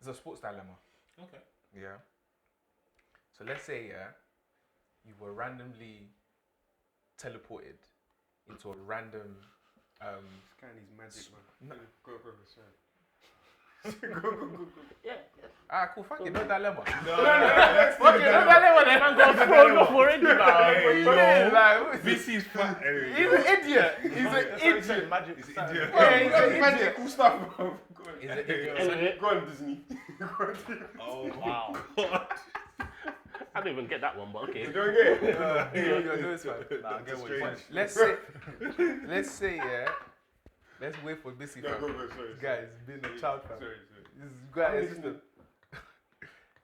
a sports dilemma. Okay. Yeah. So let's say you were randomly teleported into a random. This guy needs magic, man. No. Go, sorry. Go. Yeah. Alright, cool. Fuck it. No dilemma. No. Fuck it. No dilemma. Then Man got thrown off already now. Like, VC's fat. Anyway. he's an idiot. He's an idiot. Magic. It's idiot. Yeah, he's an idiot. Magical stuff, bro. He's an idiot. Anyway. Go on, Disney. Oh Wow. God. I don't even get that one, but okay. You don't get it? No, it's fine. Nah, I get what you're saying. Let's say, yeah. Let's wait for Missy. Go, sorry. Guys, being a child fan. Sorry. This guy is just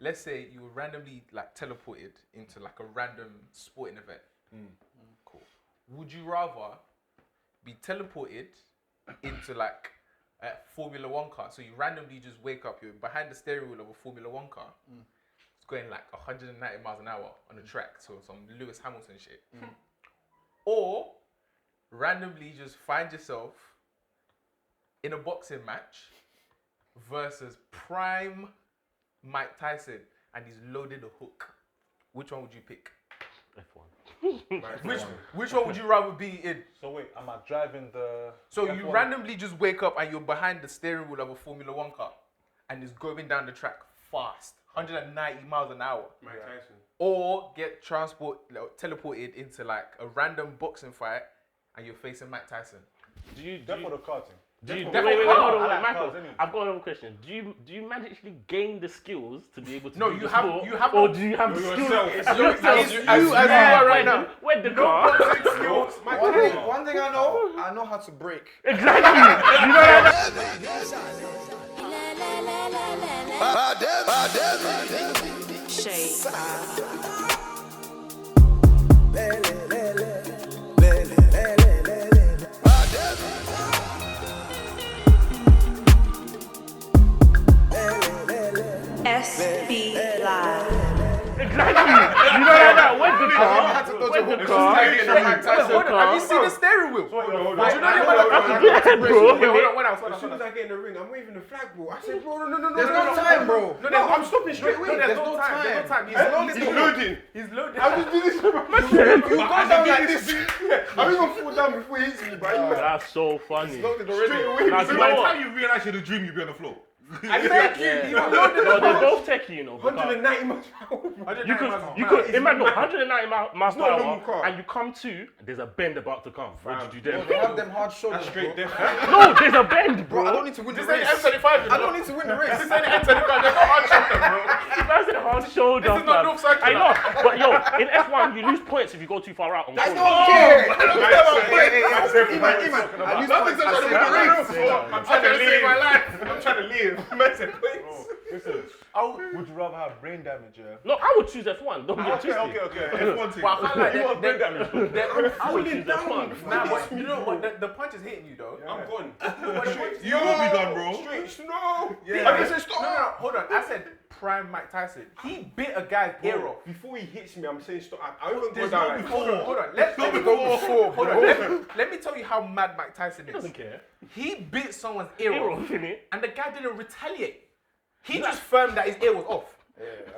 let's say you were randomly like teleported into like a random sporting event. Cool. Would you rather be teleported into like a Formula 1 car? So you randomly just wake up, you're behind the steering wheel of a Formula 1 car. It's going like 190 miles an hour on the track, so some Lewis Hamilton shit. Or randomly just find yourself in a boxing match versus prime Mike Tyson, and he's loaded a hook. Which one would you pick? F1. Which one would you rather be in? So wait, am I driving the... So F1? you randomly just wake up and you're behind the steering wheel of a Formula 1 car, and it's going down the track fast, 190 miles an hour. Mike Tyson. Or get teleported into like a random boxing fight, and you're facing Mike Tyson. That's for the car thing. Wait, Definitely hold not. on, I like Michael. cars anyway. I've got another question. Do you magically gain the skills to be able to No, do you the have- sport, you have or no- do you have the skills? yourself. As you are right now. Where the car? One thing I know how to break. Exactly. You know that? SB Live. Exactly. You know that? Where's the car? Where's the car? Have you seen the steering wheel? Hold on. As soon as I get in the ring, I'm waving the flag, bro. I said, bro, no. There's no time, bro. No, I'm stopping straight away. There's no time. As long as he's loading. He's loaded. I'll just do this. You go down like this. I'm even gonna fall down before he hits me, bro. That's so funny. Straight away. That's So you by know the what? time you realise you're the dream, you'll be on the floor. I thank you. No, they're both techie, you know. because 190 miles per hour. You could imagine 190 miles per not a normal hour, car. and you come to, there's a bend about to come. What do you do then? They have them hard shoulders, That's straight bro. death. No, there's a bend, Bro, I bro. don't need to win the This ain't race. M25. I don't need to win the race. This ain't M25. They're not hard shoulder, bro. That's a hard shoulder. This is not fam. North Circular. I know, but yo, in F1 you lose points if you go too far out on I corners. don't care. Iman, I lose nothing's points. I touching save the the race. race. I'm trying to save my life. I'm trying to live. Man said, please. Listen, would you rather have brain damage, yeah? No, I would choose F1. Don't get twisted. Okay. F1 team. Well, I can't lie, You want brain damage, bro? I would choose F1. Nah, but you know what? The punch is hitting you though. I'm gone. You will be done, bro. Straight. No. Yeah. I just said stop. No, hold on. I said prime Mike Tyson. He bit a guy's ear off. Before he hits me, I'm saying stop. I even go There's down no like before. Hold on. Let me go before. Hold on. Let me tell you how mad Mike Tyson He is. doesn't care. He bit someone's ear Ear off, off, innit? and the guy didn't retaliate. He just firmed that his ear was off.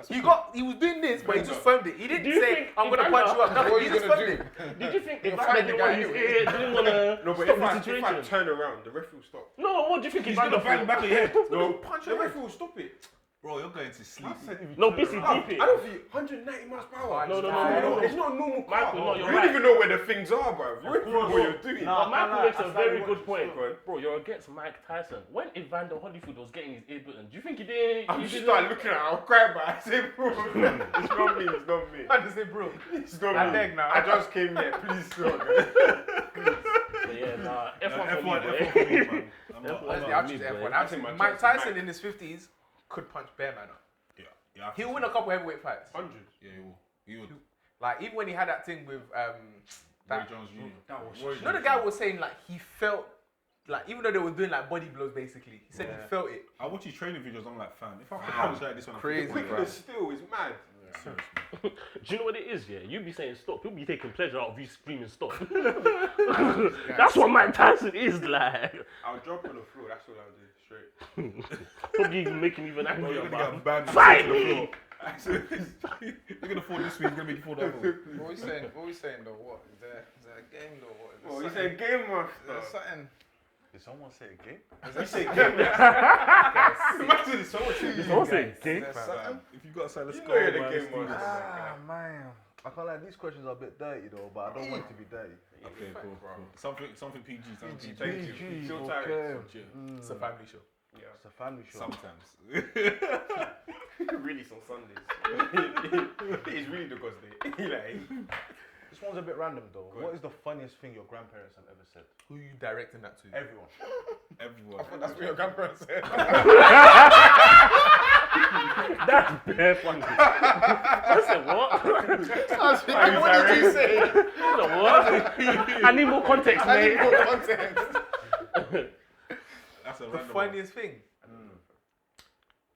He was doing this, but he just firmed it. He didn't Do you say, think "I'm gonna Evander- punch you up." What No, are he you just gonna firmed do? it. Did you think if fight I the didn't guy want his anyway. ear, didn't want to No, but stop if the I situation? turn around, the ref will stop. No, what do you think He's Evander gonna bang the back of your head. No, punch the your ref will stop it. Bro, you're going to sleep. No, busy deep it. I don't think 190 miles per hour. No. It's not a normal car. Michael, no, you're you right. don't even know where the things are, bro. You don't even know what you're doing. But Michael makes a very good point. Go on. Bro, you're against Mike Tyson. When Evander Holyfield was getting his ear bitten, do you think he did? I'm just started looking at it, I'll cry, but I say, bro, it's not me, it's not me. I just say, bro. It's not I me. beg now. I just came here, please don't. Yeah, nah, F1 for me, F1 boy. for me, man. Honestly, I'll choose F1. I think my Mike choice is Tyson Mike. in his 50s could punch Bear Man up. Yeah, He'll win a couple heavyweight fights. 100. Yeah, he would. Like even when he had that thing with Roy that, Jones Jr. That was you know the guy was saying like he felt like even though they were doing like body blows basically, he said he felt it. I watch his training videos. I'm like, fam, if I could punch like this one, Crazy, bro. quickness still is mad. serious. Do you know what it is? Yeah, you be saying stop. He'll be taking pleasure out of you screaming stop. That's what Mike Tyson is like. I'll drop on the floor. That's all I'll do. Straight. Probably even make him even Bro, angrier. you're gonna get banned. Fight You're me. gonna fall this week. He's gonna make you fall that way. What we saying? What we saying though? What is there? Is there a game though? What is there? Oh, you something- said game Is master. there something? Did someone say a game? You say game master. Imagine if someone said Someone say Is game. there something? If you got a side, let's You go. know you're the man. game Let's do master. this. Man. I can't lie, these questions are a bit dirty though, but I don't want it to be dirty. Okay, cool. Something PG. Something PG. Thank you. PG, Feel okay. tired. It's a family show. Yeah. It's a family show. Sometimes. Really, some Sundays. It's really the God's day. Like, This one's a bit random though. What is the funniest thing your grandparents have ever said? Who are you directing that to? Everyone. Everyone. That's what your grandparents said. That's bare funny. I said what? What did you say? I said what? I need more context, I need mate. more context. That's a The random funniest thing.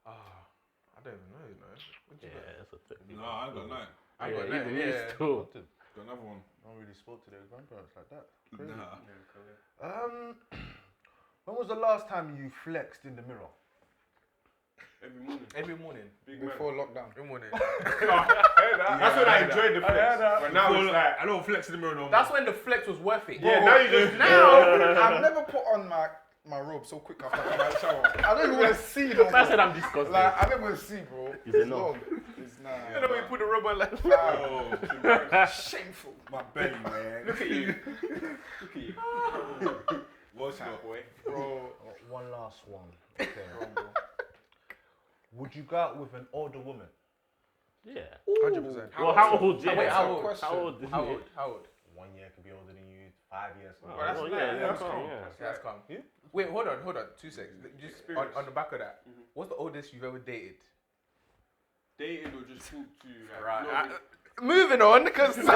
I don't even know. You know. What you Yeah, that's a thing. one. No, I ain't got none. I got Yeah, that. even me Yeah. still. Got another one. No one really spoke to their grandparents like that. Crazy. Nah. When was the last time you flexed in the mirror? every morning. Every morning. Big man. Before lockdown. Every morning. That's when I enjoyed the flex. But now it's like, I don't flex in the mirror no more. That's when the flex was worth it. yeah, now you just I've never put on my robe so quick after I come out of the shower. I don't even want to see no I more. said I'm disgusting. Like, I don't want to see, bro. Is it It's not? long. It's You know when you put the rubber on like. nah, shameful. my belly, man. look at you. Look at you. What's Fat up? boy. Bro, One last one. Okay. Would you go out with an older woman? Yeah. 100%. Well, how old? Yeah. Wait, how That's a old? question. How old? How old? How old? 1 year could be older than you, 5 years. Oh, Well, that's well, nice. yeah, That's calm, calm. yeah. That's calm. Wait, hold on. 2 seconds. Just Experience. on the back of that. What's the oldest you've ever dated? Dating or just talk to like, Right. no, Moving on, because oh, is it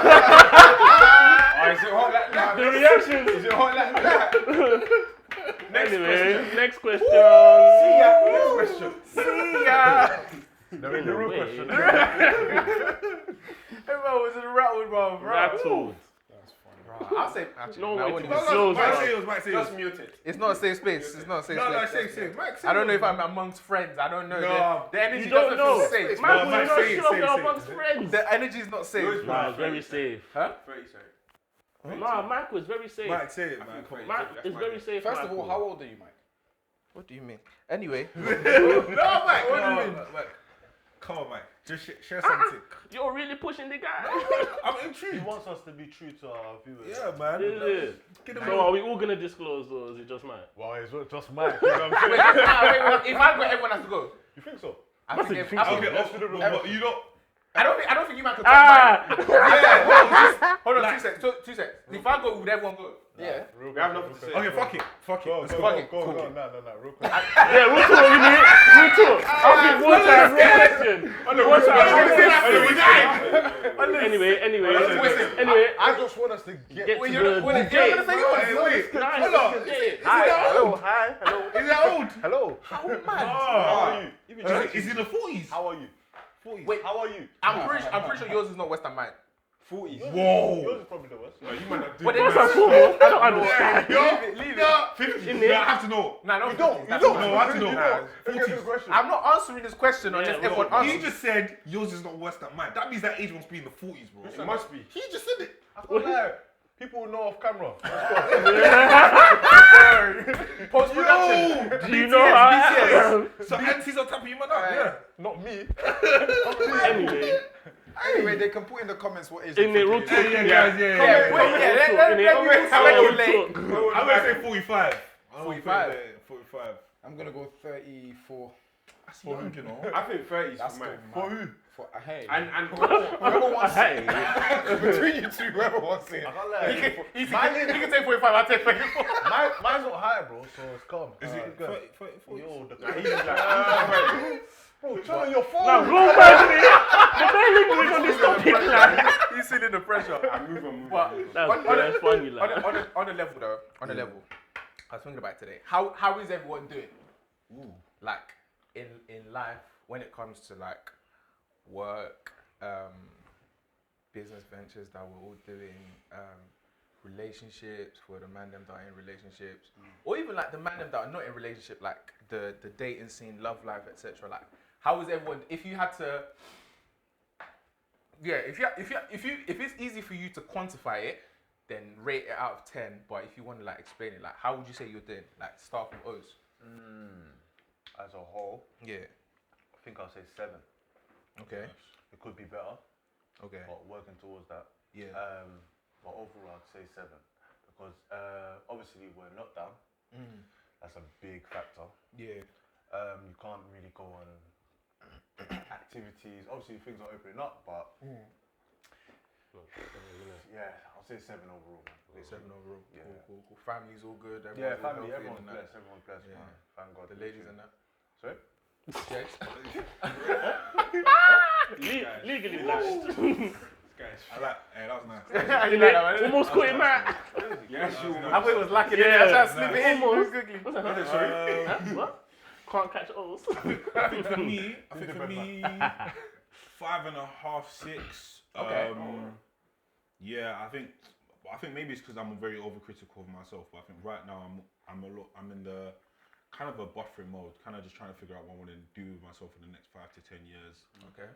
hot like that? The reactions. Is it hot like that? Anyway, next question. See ya. Next question. see ya. The real question. Everyone was rattled, bro. Rattled. I'll say actually. No I way wouldn't to even- disclose, Mike bro. Sayles, Mike Sayles. Just muted. It's not a safe space. It's not a safe No, space. same. Mike I don't know if I'm amongst friends. I don't know. No. The energy You don't doesn't know. feel safe. Michael, Mike, you're not say it, sure say if it, you're say it. amongst friends. The energy is not safe. Nah, it's very safe. Huh? 30, sorry. Nah, Michael is very safe. Mike, say it, man. Come on. Mike is very safe. First of all, Michael. how old are you, Mike? What do you mean? Anyway. No, Mike. What do you mean? Come on, Mike. Just share something. You're really pushing the guy. I'm He intrigued. wants us to be true to our viewers. Yeah, man. Is it? Get him So are we all gonna disclose or is it just mine? Well, it's just Mike. You know what I'm Wait, saying? wait, if I go, everyone has to go. You think so? I Must think. have I think so. think- Okay, off to the room. But you don't. I don't think you man could. Ah! Hold on, 2 seconds. 2 seconds. If I go, would everyone go? Yeah. We have nothing to say. Okay, fuck it. Fuck it. Go, Let's go, go. go, go, no, real quick. Yeah, we'll talk, you need. We'll talk. I'll be one time, real question. Anyway. I just want us to get Get to to the the You're not date. gonna say yours. Wait. Nice, Hold on. let's get it. Hi, hello. Is that old? Hello. How mad? Oh. Is he in the 40s? How are you? 40s. Wait, How are you? I'm pretty sure yours is not worse than mine. 40s. Whoa. Yours is probably the worst. No, you might not do What that. is First and foremost, I don't understand. Leave it. 50s. In You there. have to know. Nah, no, You don't. that's No, fine. I have to know. Look at the 40s. question. I'm not answering this question unless Yeah, everyone well, He answers. just said yours is not worse than mine. That means that age must be in the 40s, bro. It must be. He just said it. I can't lie. People will know off camera. Post production. Do you know how? So aunties on top of you, man. Yeah. Not me. Anyway, Anyway, they can put in the comments what age. in the they real think talk, it is. Yeah. Let I'm gonna say 45. 45. 45. I'm gonna go 34. That's young, you know. I think 30s That's for good, mine. man. For hey. And whoever wants hey, between you two, whoever wants it. I can't lie. He can take 45, I'll take 34. Mine's not high, bro, so it's calm. Is it 34? Yo, the he's like, bro, turn on your phone. now go back to me. The very lingering on this topic, like. He's feeling the pressure. move But on. That's funny, like. on a level though, on a level, I was thinking about it today. How is everyone doing? Like in life when it comes to like work, business ventures that we're all doing, relationships for the man them that are in relationships, or even like the man them that are not in relationship, like the dating scene, love life, etc. Like, how is everyone? If you had to, if it's easy for you to quantify it, then rate it out of 10. But if you want to like explain it, like how would you say you're doing? Like start from O's. As a whole, Yeah. I think I'll say 7. Okay. It could be better, Okay. but working towards that. Yeah. But overall, I'd say 7 because obviously we're in lockdown. That's a big factor. Yeah. You can't really go on activities. Obviously, things are opening up, but yeah, I'll say 7 overall. Man. 7 overall. Yeah. Cool. Family's all good. Yeah, Everyone's all family. healthy Everyone's and that. blessed. Everyone's blessed, Yeah. man. Thank God. The ladies and that. Sorry? Yes. Legally blessed. Guys, I like. Hey, that was nice. You like that, man? Almost caught him out. Yeah, sure. I thought it was lacking in it. I tried to slip it in Almost. quickly. What? Can't catch O's. I think for me, 5.5, 6. Okay. Yeah, I think maybe it's because I'm very overcritical of myself, but I think right now I'm in the kind of a buffering mode, kind of just trying to figure out what I want to do with myself in the next 5 to 10 years. Okay.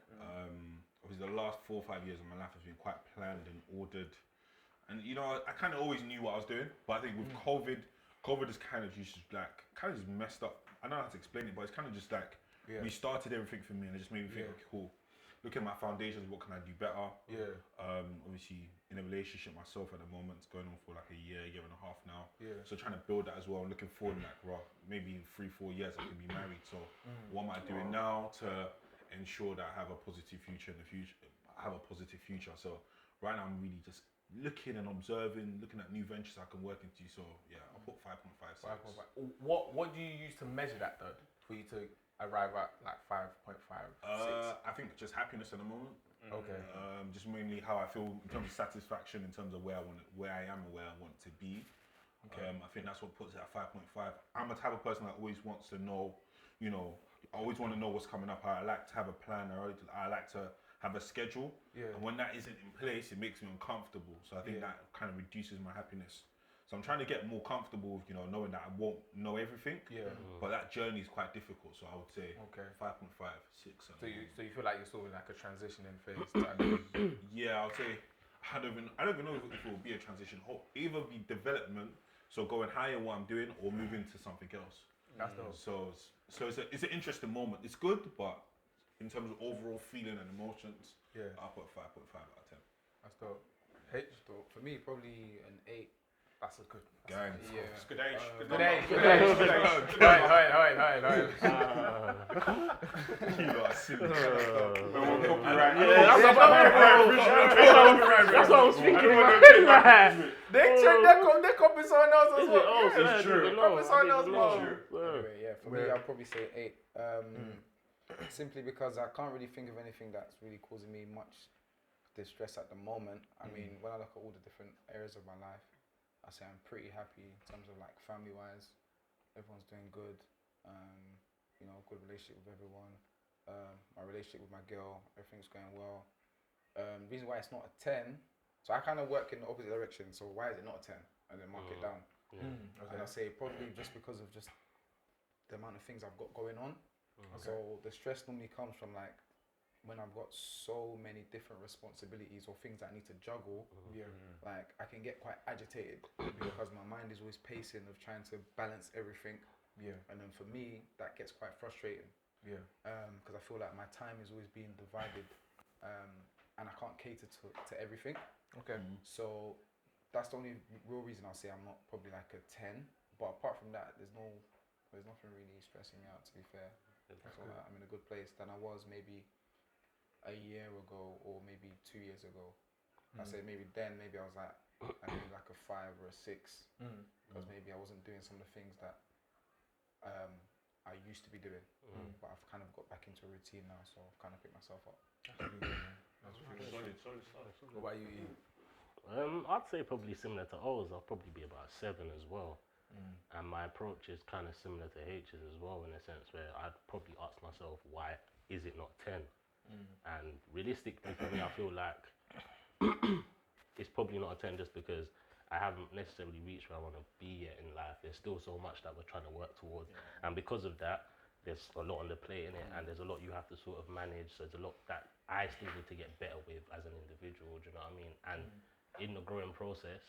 Obviously the last 4 or 5 years of my life has been quite planned and ordered, and you know I kind of always knew what I was doing, but I think with COVID has kind of just messed up. I don't know how to explain it, but it's kind of just like restarted everything for me, and it just made me think, okay, cool. Look at my foundations. What can I do better? Yeah. Obviously, in a relationship myself at the moment, it's going on for like a year and a half now. Yeah. So trying to build that as well. I'm looking forward, like, maybe in 3-4 years I can be married. So what am I doing now to ensure that I have a positive future in the future? So right now I'm really just looking and observing, looking at new ventures I can work into. So yeah, I'll put 5.5. 5.5. What do you use to measure that though? For you to arrive at like 5.5, 6? I think just happiness at the moment. Okay. Just mainly how I feel in terms of satisfaction, in terms of where I am and where I want to be. Okay. I think that's what puts it at 5.5. I'm a type of person that always wants to know, I always want to know what's coming up. I like to have a plan. I like to have a schedule. Yeah. And when that isn't in place, it makes me uncomfortable. So I think that kind of reduces my happiness. So I'm trying to get more comfortable with, knowing that I won't know everything. Yeah. But that journey is quite difficult. So I would say 5.5, 6. So you feel like you're still in like a transitioning phase? Yeah, I'll say I don't even know if it will be a transition. Either be development, so going higher in what I'm doing, or moving to something else. That's dope. So it's an interesting moment. It's good, but in terms of overall feeling and emotions, I'll put 5.5 out of 10. That's dope. H? For me, probably an 8. That's a good. Gang. Yeah. It's good age. Good age. Alright. You lot are silly. That's what I was thinking. They copy someone else as well. It's true. Copy someone else as well. Anyway, yeah, for me, I'll probably say 8. Simply because I can't really think of anything that's really causing me much distress at the moment. I mean, when I look at all the different areas of my life, I say I'm pretty happy in terms of like family-wise. Everyone's doing good. Good relationship with everyone. My relationship with my girl, everything's going well. The reason why it's not a 10, so I kind of work in the opposite direction. So why is it not a 10? And then mark it down. And I say probably just because of just the amount of things I've got going on. So the stress normally comes from like when I've got so many different responsibilities or things that I need to juggle. Like I can get quite agitated because my mind is always pacing of trying to balance everything. And then for me, that gets quite frustrating. Because I feel like my time is always being divided, and I can't cater to everything. So that's the only real reason I'll say I'm not probably like a 10. But apart from that, there's nothing really stressing me out. To be fair, so I'm in a good place than I was maybe a year ago or maybe 2 years ago. I say maybe I was like like a 5 or a 6 because maybe I wasn't doing some of the things that I used to be doing. But I've kind of got back into a routine now, so I've kind of picked myself up. Solid. What about you, Ian? I'd say probably similar to O's. I'll probably be about 7 as well. And my approach is kind of similar to H's as well, in a sense where I'd probably ask myself, why is it not 10? And realistically for me, I feel like it's probably not a 10 just because I haven't necessarily reached where I want to be yet in life. There's still so much that we're trying to work towards. And because of that, there's a lot on the plate in it, and there's a lot you have to sort of manage. So there's a lot that I still need to get better with as an individual, do you know what I mean? And in the growing process,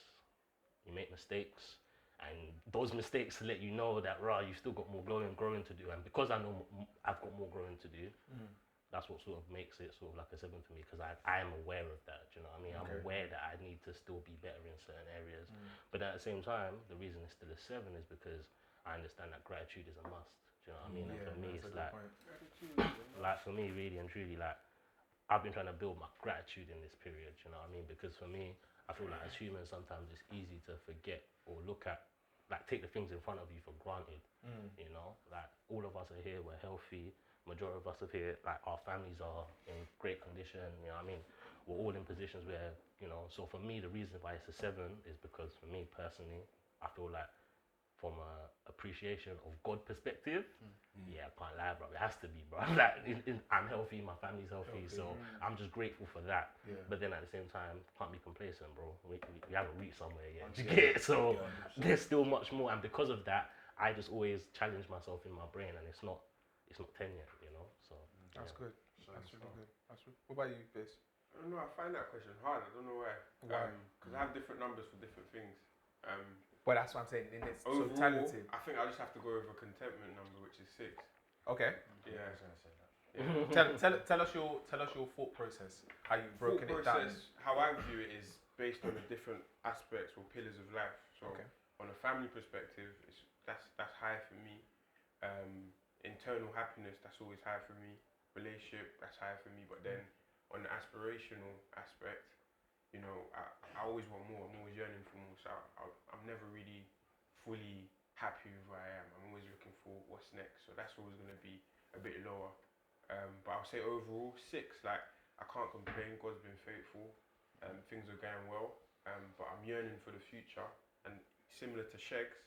you make mistakes, and those mistakes let you know that, you've still got more growing to do. And because I know I've got more growing to do, that's what sort of makes it sort of like a 7 for me, because I am aware of that, do you know what I mean? I'm aware that I need to still be better in certain areas. But at the same time, the reason it's still a 7 is because I understand that gratitude is a must, do you know what I mean? And for me, it's like for me, really and truly, like, I've been trying to build my gratitude in this period, do you know what I mean? Because for me, I feel like as humans, sometimes it's easy to forget or look at, like, take the things in front of you for granted, you know? Like, all of us are here, we're healthy. Majority of us are here, like, our families are in great condition, you know what I mean? We're all in positions where, you know, so for me, the reason why it's a 7 is because for me personally, I feel like from a appreciation of God perspective, I can't lie, bro. It has to be, bro. Like, I'm healthy, my family's healthy, so I'm just grateful for that. But then at the same time, can't be complacent, bro. We haven't reached somewhere yet. Do you get it? So there's still much more, and because of that, I just always challenge myself in my brain, and it's not 10 yet, you know. So that's good. That's really good. What about you, Biz? I don't know. I find that question hard. I don't know why. Why? Because I have different numbers for different things. But that's what I'm saying. In its Overall, totality. I think I'll just have to go with a contentment number, which is 6. Okay. Yeah. I was gonna say that. Tell us your thought process. How you've broken it down. How I view it is based on the different aspects or pillars of life. So, on a family perspective, that's high for me. Internal happiness, that's always high for me. Relationship, that's high for me. But then on the aspirational aspect, you know, I always want more. I'm always yearning for more. So I'm never really fully happy with where I am. I'm always looking for what's next. So that's always going to be a bit lower. But I'll say overall 6. Like, I can't complain. God's been faithful. Things are going well. But I'm yearning for the future. And similar to Shegs,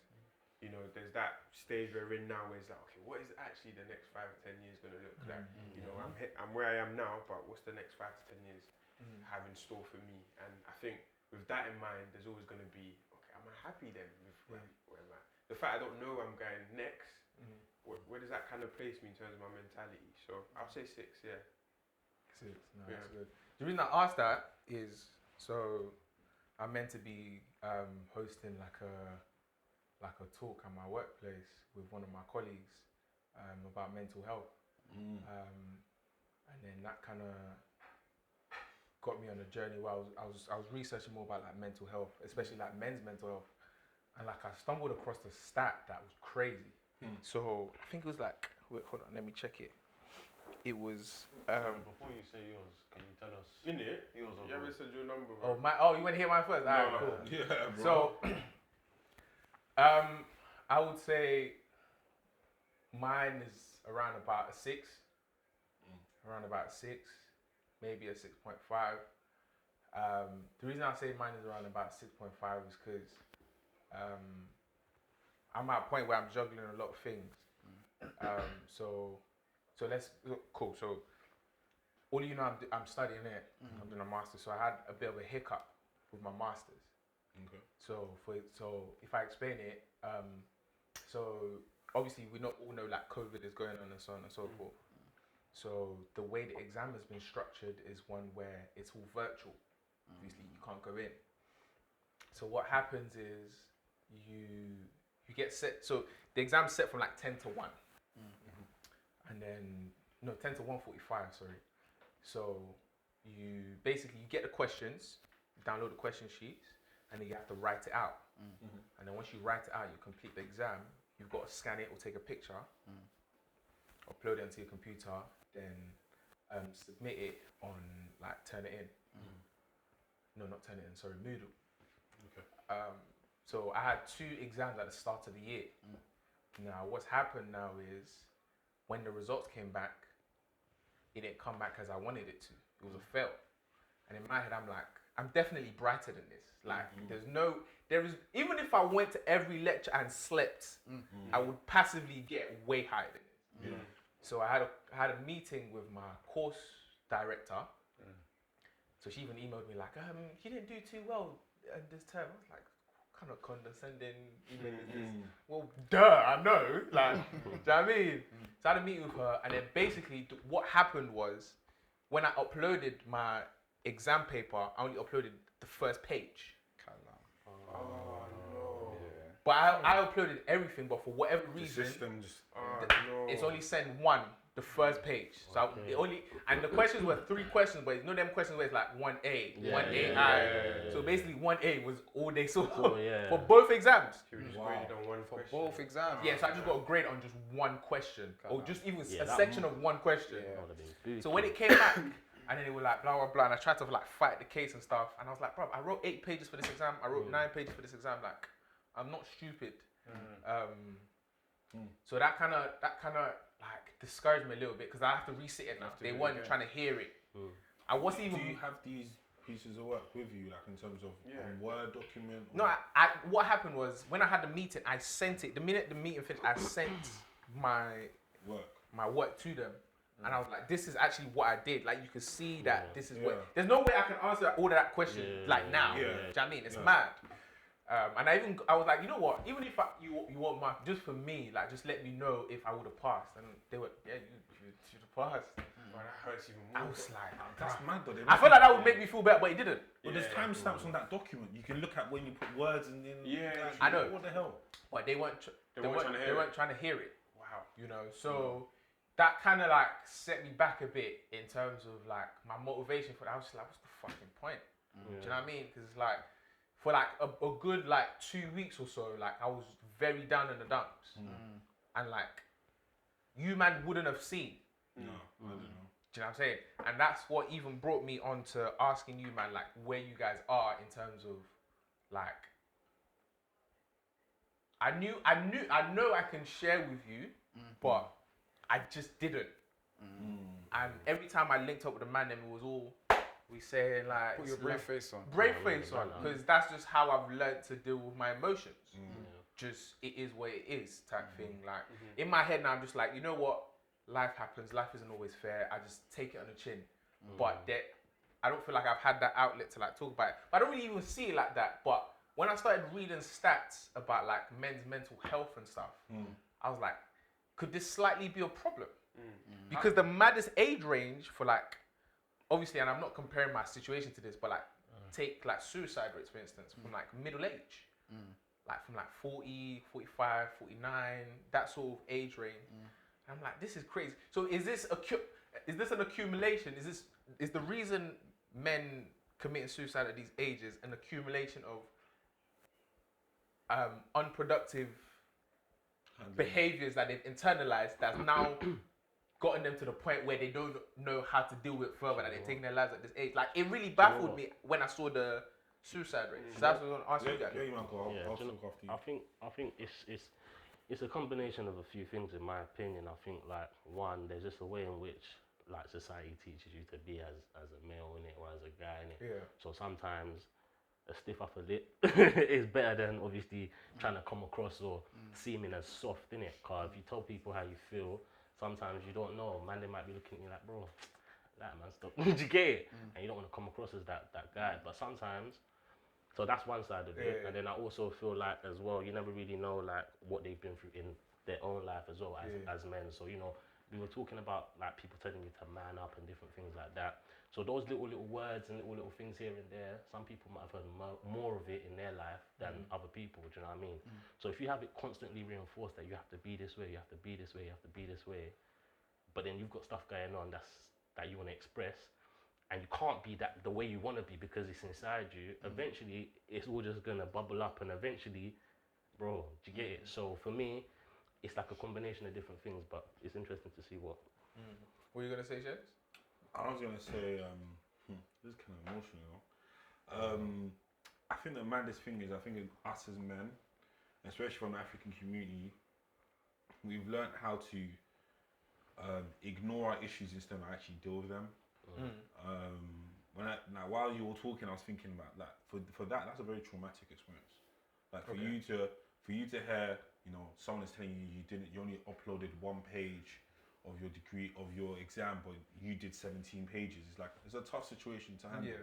you know, there's that stage we're in now where it's like, okay, what is actually the next 5 to 10 years going to look like? You know, I'm where I am now, but what's the next 5 to 10 years have in store for me? And I think with that in mind, there's always going to be, okay, am I happy then with where am I? The fact I don't know where I'm going next, where does that kind of place me in terms of my mentality? So I'll say 6, yeah. 6, no, that's good. The reason I asked that is, so I'm meant to be hosting like a talk at my workplace with one of my colleagues about mental health. And then that kind of got me on a journey where I was researching more about like mental health, especially like men's mental health. And like I stumbled across the stat that was crazy. So I think it was like, wait, hold on, let me check it. It was Before you say yours, can you tell us In it? yours? You ever said your number, bro? you want to hear mine first? Alright, No. cool. Yeah, bro. So I would say mine is around about a 6. Around about 6, maybe a 6.5. The reason I say mine is around about 6.5 is because I'm at a point where I'm juggling a lot of things. So let's cool. So all you know, I'm studying it. I'm doing a master's. So I had a bit of a hiccup with my master's. Okay. So if I explain it, so obviously we all know like COVID is going on and so on and so forth. So the way the exam has been structured is one where it's all virtual. Obviously you can't go in. So what happens is you get set. So the exam's set from like 10 to 1, and then 10 to 1:45. Sorry. So you get the questions, you download the question sheets, and then you have to write it out. And then once you write it out, you complete the exam. You've got to scan it or take a picture, upload it onto your computer, then submit it on like turn it in. No, not turn it in. Sorry, Moodle. Okay. So I had 2 exams at the start of the year. Now what's happened now is when the results came back, it didn't come back as I wanted it to. It was a fail. And in my head, I'm like, I'm definitely brighter than this. Like, even if I went to every lecture and slept, I would passively get way higher than this. So I had a meeting with my course director. So she even emailed me like, you didn't do too well this term. I was like, what kind of condescending email is this? Well, duh, I know. Like, do you know what I mean? So I had a meeting with her, and then basically what happened was, when I uploaded my exam paper, I only uploaded the first page. But I uploaded everything, but for whatever reason, it's only sent the first page. So it only, and the questions were 3 questions, but you know them questions where it's like 1A, 1AI. So basically 1A was all they saw for both exams. For both exams. Yeah, so I just got a grade on just one question, or just even a section of one question. So when it came back, and then they were like blah blah blah, and I tried to like fight the case and stuff, and I was like, bro, I wrote 8 pages for this exam, I wrote 9 pages for this exam, like I'm not stupid. So that kind of like discouraged me a little bit because I have to resit it now. They weren't trying to hear it. I wasn't even. Do you have these pieces of work with you, like in terms of Word document? No, what happened was when I had the meeting, I sent it. The minute the meeting finished, I sent my work to them. And I was like, this is actually what I did. Like, you could see that this is what... There's no way I can answer all of that question now. Do you know what I mean? It's mad. And I was like, you know what? Even if you want my... Just for me, like, just let me know if I would have passed. And they were, you should have passed. That hurts even more. I was like, that's mad though. I felt like that would make me feel better, but it didn't. But there's timestamps on that document. You can look at when you put words and then... I know. What the hell? But they weren't trying to hear it. Wow. You know, so... That kind of like set me back a bit in terms of like my motivation for that. I was just like, what's the fucking point? Do you know what I mean? Because it's like for like a good like 2 weeks or so, like I was very down in the dumps, and like you man wouldn't have seen. No, I don't know. Do you know what I'm saying? And that's what even brought me on to asking you, man, like where you guys are in terms of like. I know I can share with you, but I just didn't. And every time I linked up with the man, then it was all we saying like put your brave face on. Brave face on, because that's just how I've learned to deal with my emotions. Just it is what it is type thing. Like in my head now, I'm just like, you know what? Life happens. Life isn't always fair. I just take it on the chin. But I don't feel like I've had that outlet to like talk about it. But I don't really even see it like that. But when I started reading stats about like men's mental health and stuff, I was like, could this slightly be a problem? Because the maddest age range for like, obviously, and I'm not comparing my situation to this, but like take like suicide rates for instance, from like middle age, like from like 40, 45, 49, that sort of age range. And I'm like, this is crazy. So is this an accumulation? Is the reason men committing suicide at these ages an accumulation of unproductive behaviors that they've internalized that's now gotten them to the point where they don't know how to deal with it further, that they're taking their lives at this age? Like, it really baffled me when I saw the suicide rate. So that's what I was going to ask you guys. I'll talk after you. I think it's a combination of a few things in my opinion. I think like one, there's just a way in which like society teaches you to be as a male in it or as a guy in it. Yeah. So sometimes a stiff upper lip is better than obviously trying to come across or seeming as soft in it. Cause if you tell people how you feel, sometimes you don't know. Man, they might be looking at you like, bro, that man, stop. Did you get it? And you don't want to come across as that guy. But sometimes, so that's one side of it. And then I also feel like as well, you never really know like what they've been through in their own life as well as men. So, you know, we were talking about like people telling you to man up and different things like that. So those little words and little things here and there, some people might have heard more of it in their life than other people, do you know what I mean? So if you have it constantly reinforced that you have to be this way, you have to be this way, you have to be this way, but then you've got stuff going on that you want to express, and you can't be the way you want to be because it's inside you, eventually it's all just going to bubble up, and eventually, bro, do you get it? So for me, it's like a combination of different things, but it's interesting to see what. What are you going to say, James? I was going to say, this is kind of emotional. I think the maddest thing is, I think us as men, especially from the African community, we've learned how to ignore our issues instead of actually deal with them. While you were talking, I was thinking about that. For that's a very traumatic experience. Like for you to hear, you know, someone is telling you you only uploaded one page of your degree, of your exam, but you did 17 pages. It's like, it's a tough situation to handle.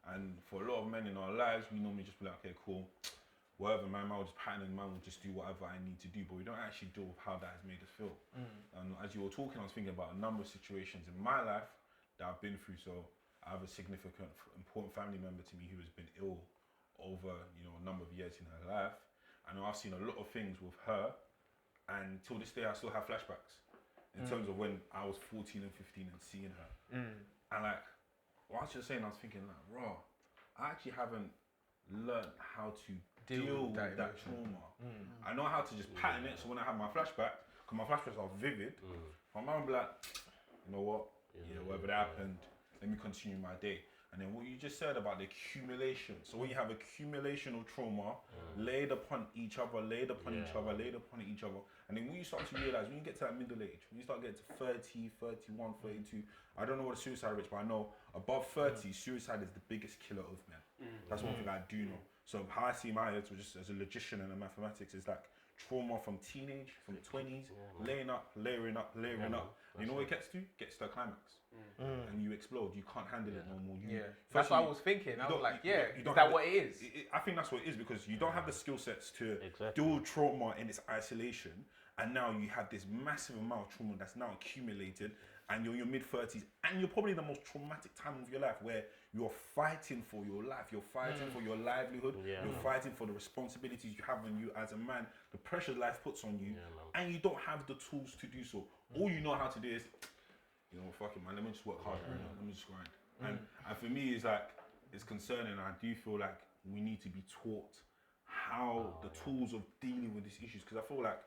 And for a lot of men in our lives, we normally just be like, okay, cool, whatever, man, I'll just pattern and man will just do whatever I need to do, but we don't actually deal with how that has made us feel. And as you were talking, I was thinking about a number of situations in my life that I've been through. So I have a significant, important family member to me who has been ill over, you know, a number of years in her life. I know I've seen a lot of things with her, and till this day I still have flashbacks in terms of when I was 14 and 15 and seeing her. And like, what I was just saying, I was thinking like, raw, I actually haven't learned how to deal with that trauma. I know how to just pattern it, so when I have my flashback, because my flashbacks are vivid, my mum will be like, you know what, whatever that happened, let me continue my day. And then what you just said about the accumulation, so when you have accumulation of trauma laid upon each other, laid upon each other, laid upon each other, and then when you start to realize, when you get to that middle age, when you start getting to 30, 31, 32, I don't know what the suicide rate is, but I know above 30, suicide is the biggest killer of men. That's one thing I do know. So how I see my head, just as a logician and a mathematics, is like trauma from teenage, from 20s, layering up. You know what it gets to? Gets to a climax. And you explode. You can't handle it no more. That's what I was thinking. I was like, is that what it is? I think that's what it is, because you don't have the skill sets to deal with trauma in its isolation, and now you have this massive amount of trauma that's now accumulated, and you're in your mid-30s, and you're probably the most traumatic time of your life, where you're fighting for your life, you're fighting for your livelihood, you're fighting for the responsibilities you have on you as a man, the pressure life puts on you, and you don't have the tools to do so. All you know how to do is, you know, fuck it, man, let me just work harder, let me just grind. And for me, it's like, it's concerning. I do feel like we need to be taught how the tools of dealing with these issues, because I feel like,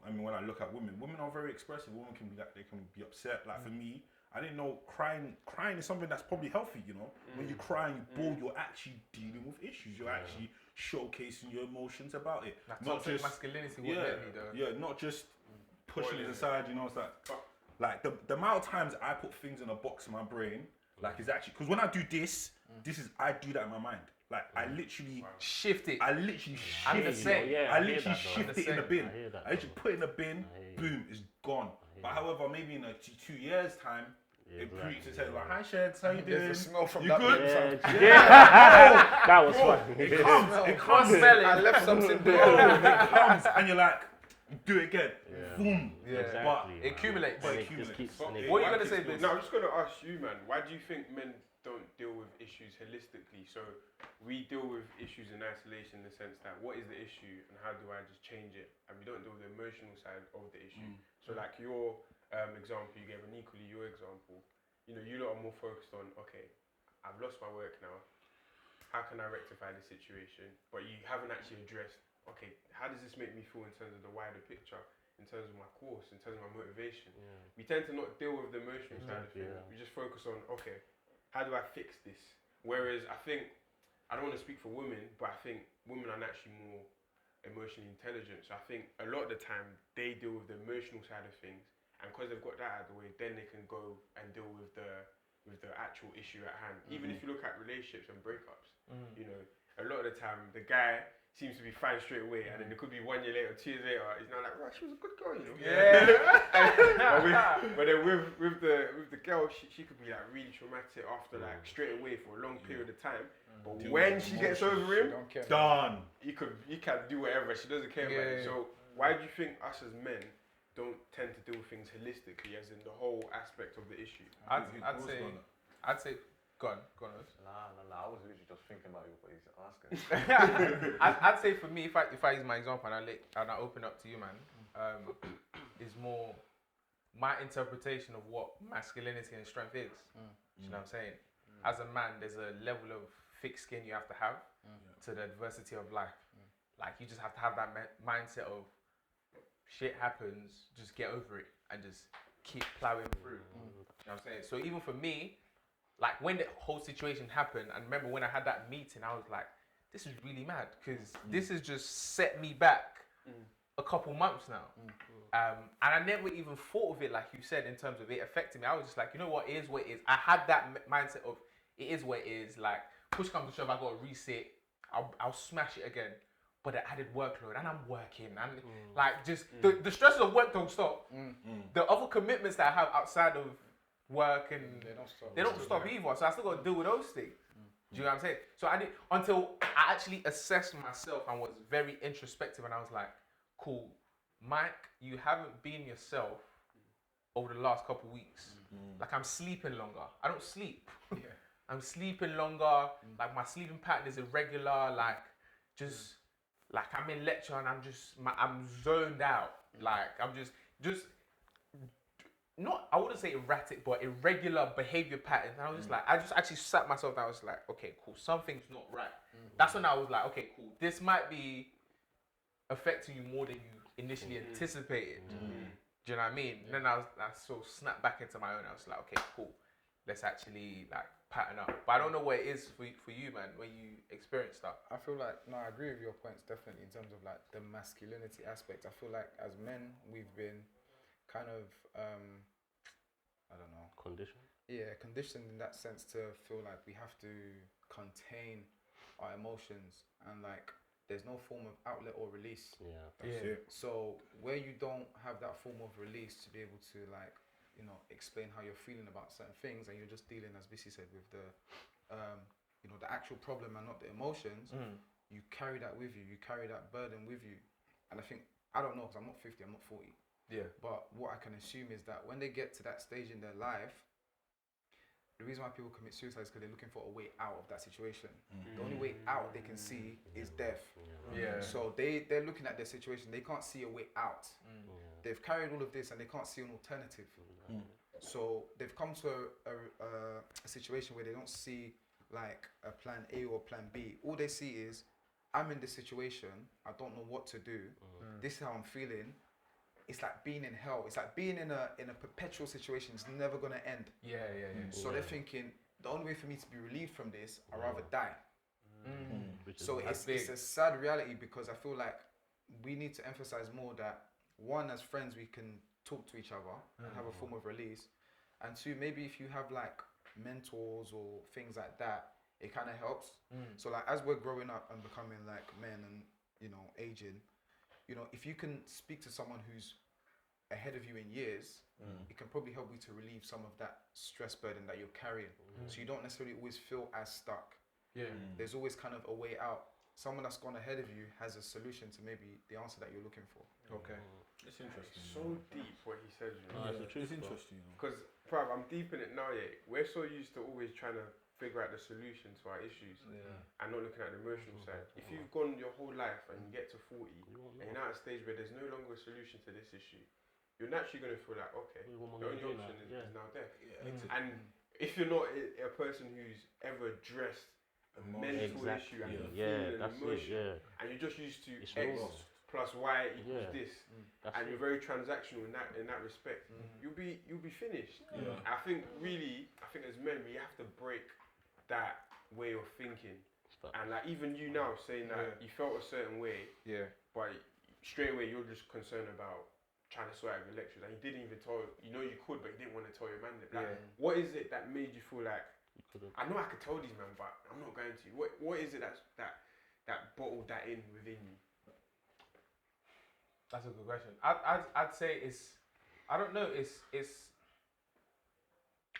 I mean, when I look at women are very expressive. Women can be like, they can be upset. Like for me, I didn't know crying is something that's probably healthy, you know? When you cry and you bawl, you're actually dealing with issues. You're actually showcasing your emotions about it. That's not just masculinity, though. Not just pushing it aside, you know? It's like the amount of times I put things in a box in my brain, like is actually, because when I do this, I do that in my mind. Like I literally shift it. I literally shift I'm the same. I literally shift it in the bin. I literally put it in the bin, boom, it's gone. But however, maybe in 2 years' time, it creeps and says like, "Hi, Sheds, how you doing? There's a smell from You that good?" bin. That was fun. It comes. I left something there. It comes, and you're like, do it again. Boom. Exactly, But it accumulates. But And it it just keeps. accumulates. What are you gonna say, Biz? No, I'm just gonna ask you, man. Why do you think men don't deal with issues holistically? So we deal with issues in isolation, in the sense that what is the issue and how do I just change it? And we don't deal with the emotional side of the issue. So like your example you gave, and equally your example, you know, you lot are more focused on, okay, I've lost my work now. How can I rectify the situation? But you haven't actually addressed, okay, how does this make me feel in terms of the wider picture, in terms of my course, in terms of my motivation? We tend to not deal with the emotional side of things. We just focus on, okay, how do I fix this? Whereas I think, I don't want to speak for women, but I think women are naturally more emotionally intelligent. So I think a lot of the time they deal with the emotional side of things, and because they've got that out of the way, then they can go and deal with the actual issue at hand. Even if you look at relationships and breakups, you know, a lot of the time the guy seems to be fine straight away, and then it could be 1 year later, 2 years later, he's now like, right, she was a good girl, you know. But then with the girl, she could be like really traumatic after like straight away for a long period of time. But when she gets over him, Done. you can do whatever. She doesn't care about it. So why do you think us as men don't tend to deal with things holistically, as in the whole aspect of the issue? I'd say, go on. Nah. I was literally just thinking about what he's asking. I'd say for me, if I use my example and I open up to you, man, is more my interpretation of what masculinity and strength is. You know what I'm saying? As a man, there's a level of thick skin you have to have to the adversity of life. Like you just have to have that mindset of shit happens, just get over it and just keep plowing through. You know what I'm saying? So even for me, like when the whole situation happened, and remember when I had that meeting, I was like, this is really mad, because this has just set me back a couple months now. And I never even thought of it, like you said, in terms of it affecting me. I was just like, you know what, it is what it is. I had that mindset of, it is what it is. Like, push comes to shove, I got to reset. I'll smash it again. but the added workload, and I'm working, and like just the stresses of work don't stop. The other commitments that I have outside of work and they don't stop either. So I still got to deal with those things. Do you know what I'm saying? So I did until I actually assessed myself and was very introspective, and I was like, cool, Mike, you haven't been yourself over the last couple of weeks. Like I'm sleeping longer. I don't sleep. I'm sleeping longer. Like my sleeping pattern is irregular. Like just like I'm in lecture and I'm zoned out. Like I'm just not, I wouldn't say erratic, but irregular behavior patterns. And I was just like, I just actually sat myself down. I was like, okay, cool, something's not right. That's when I was like, okay, cool, this might be affecting you more than you initially anticipated. Do you know what I mean? Then I sort of snapped back into my own. I was like, okay, cool, let's actually like pattern up. But I don't know what it is for you, man, when you experience that. I feel like, no, I agree with your points definitely in terms of like the masculinity aspect. I feel like as men, we've been kind of, I don't know. Conditioned? Yeah, conditioned in that sense to feel like we have to contain our emotions and like there's no form of outlet or release. That's it. So where you don't have that form of release to be able to like, you know, explain how you're feeling about certain things and you're just dealing, as Bissy said, with the, you know, the actual problem and not the emotions, you carry that with you. You carry that burden with you. And I think, I don't know, because I'm not 50, I'm not 40. Yeah. But what I can assume is that when they get to that stage in their life, the reason why people commit suicide is because they're looking for a way out of that situation. The only way out they can see is death. So they're looking at their situation. They can't see a way out. They've carried all of this and they can't see an alternative. So they've come to a situation where they don't see like a plan A or plan B. All they see is, I'm in this situation. I don't know what to do. This is how I'm feeling. It's like being in hell. It's like being in a perpetual situation. It's never gonna end. So they're thinking, the only way for me to be relieved from this, I'd rather die. So it's a sad reality because I feel like we need to emphasize more that one, as friends, we can talk to each other and have a form of release. And two, maybe if you have like mentors or things like that, it kind of helps. So like as we're growing up and becoming like men and, you know, aging, you know, if you can speak to someone who's ahead of you in years, it can probably help you to relieve some of that stress burden that you're carrying. So you don't necessarily always feel as stuck. There's always kind of a way out. Someone that's gone ahead of you has a solution to maybe the answer that you're looking for. It's interesting. So deep what he said, you know. It's interesting. Because, bruv, I'm deep in it now, We're so used to always trying to figure out the solution to our issues and not looking at the emotional side. If you've gone your whole life and you get to 40 and you're now at a stage where there's no longer a solution to this issue, you're naturally going to feel like, okay, the only option is now death. And if you're not a person who's ever addressed a mental issue and a feeling and emotion, and you're just used to X plus Y equals this, and you're very transactional in that respect, you'll be finished. I think as men we have to break that way of thinking. And like even you now saying that you felt a certain way, but straight away you're just concerned about trying to sort out your lectures, and you didn't even tell, you know you could, but you didn't want to tell your man that. Like, what is it that made you feel like, I know I could tell these men, but I'm not going to. What is it that bottled that in within you? That's a good question. I'd say it's, I don't know,